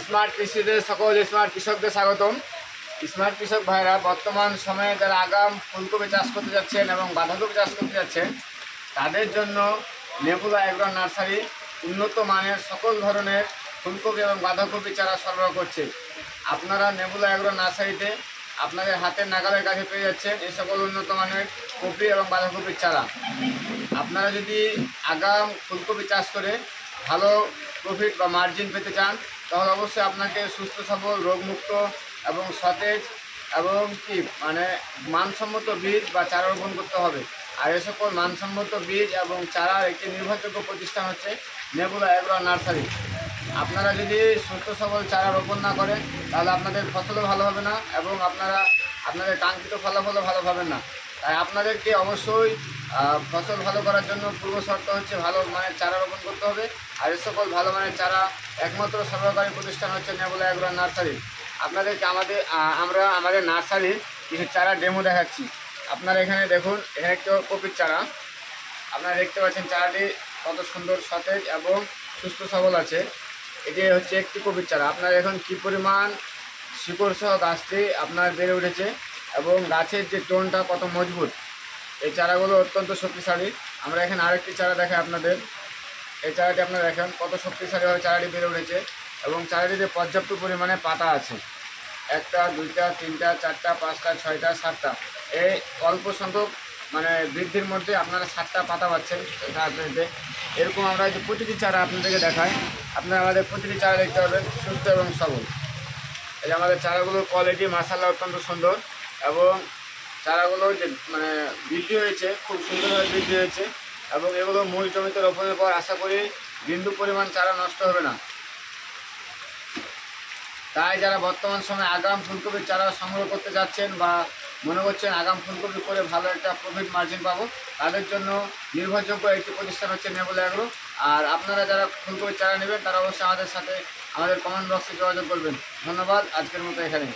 Smart কৃষিতে সকল smart কৃষকদের স্বাগতম। স্মার্ট কৃষক ভাইরা বর্তমান সময়ে যারা আগাম ফুলকপি চাষ করতে যাচ্ছেন এবং বাঁধাকপি চাষ করতে যাচ্ছেন তাদের জন্য নেবুলা এগ্রো নার্সারি উন্নত মানের সকল ধরনের ফুলকপি এবং বাঁধাকপি চারা সরবরাহ করছে। আপনারা নেবুলা এগ্রো নার্সারিতে আপনাদের হাতের নাগালের কাছে পেয়ে যাচ্ছেন এই সকল উন্নত মানের কপি এবং বাঁধাকপির চারা। আপনারা যদি আগাম ফুলকপি চাষ করে ভালো প্রফিট বা মার্জিন পেতে চান তাহলে অবশ্যই আপনাকে সুস্থ সবল রোগমুক্ত এবং সতেজ এবং মানসম্মত বীজ বা চারা রোপণ করতে হবে। আর এ সকল মানসম্মত বীজ এবং চারার একটি নির্ভরযোগ্য প্রতিষ্ঠান হচ্ছে নেবুলা এগ্রো নার্সারি। আপনারা যদি সুস্থ সবল চারা রোপণ না করেন তাহলে আপনাদের ফসলও ভালো হবে না এবং আপনাদের কাঙ্ক্ষিত ফলাফলও ভালো পাবেন না। তাই আপনাদেরকে অবশ্যই ফসল ভালো করার জন্য পূর্ব শর্ত হচ্ছে ভালো মানের চারা রোপণ করতে হবে। আর এ সকল ভালো মানের চারা একমাত্র সরকারি প্রতিষ্ঠান হচ্ছে নেবুলা এগ্রো নার্সারি। আপনাদেরকে আমরা আমাদের নার্সারির কিছু চারা ডেমো দেখাচ্ছি। আপনারা এখানে দেখুন, এখানে একটু কপির চারা আপনারা দেখতে পাচ্ছেন। চারাটি কত সুন্দর সতেজ এবং সুস্থ সবল আছে। এটি হচ্ছে একটি কপির চারা। আপনারা এখন কী পরিমাণ শিকড় সহ গাছটি আপনার বেড়ে উঠেছে এবং গাছের যে টোনটা কত মজবুত। এই চারাগুলো অত্যন্ত শক্তিশালী। আমরা এখানে আরেকটি চারা দেখাই আপনাদের। এই চারাটি আপনারা দেখেন কত শক্তিশালীভাবে চারাটি বেড়ে উঠেছে এবং চারাটিতে পর্যাপ্ত পরিমাণে পাতা আছে। একটা, দুইটা, তিনটা, চারটা, পাঁচটা, ছয়টা, সাতটা। এই অল্প সংখ্যক বৃদ্ধির মধ্যে আপনারা 7টা পাতা পাচ্ছেন চারাটিতে। এরকম আমরা যে প্রতিটি চারা আপনাদেরকে দেখাই, আপনারা আমাদের প্রতিটি চারা দেখতে পাবেন সুস্থ এবং সবল। এই যে আমাদের চারাগুলোর কোয়ালিটি মাশাআল্লাহ অত্যন্ত সুন্দর এবং চারাগুলো যে বৃদ্ধি হয়েছে খুব সুন্দরভাবে বৃদ্ধি হয়েছে এবং এগুলো মূল জমিতে রোপণের পর আশা করি বিন্দু পরিমাণ চারা নষ্ট হবে না। তাই যারা বর্তমান সময়ে আগাম ফুলকপির চারা সংগ্রহ করতে যাচ্ছেন বা মনে করছেন আগাম ফুলকপি করে ভালো একটা প্রফিট মার্জিন পাবো, তাদের জন্য নির্ভরযোগ্য একটি প্রতিষ্ঠান হচ্ছে নেবুলা এগ্রো। আর আপনারা যারা ফুলকপির চারা নেবেন তারা অবশ্যই আমাদের সাথে আমাদের কমেন্ট বক্সে যোগাযোগ করবেন। ধন্যবাদ। আজকের মতো এখানে।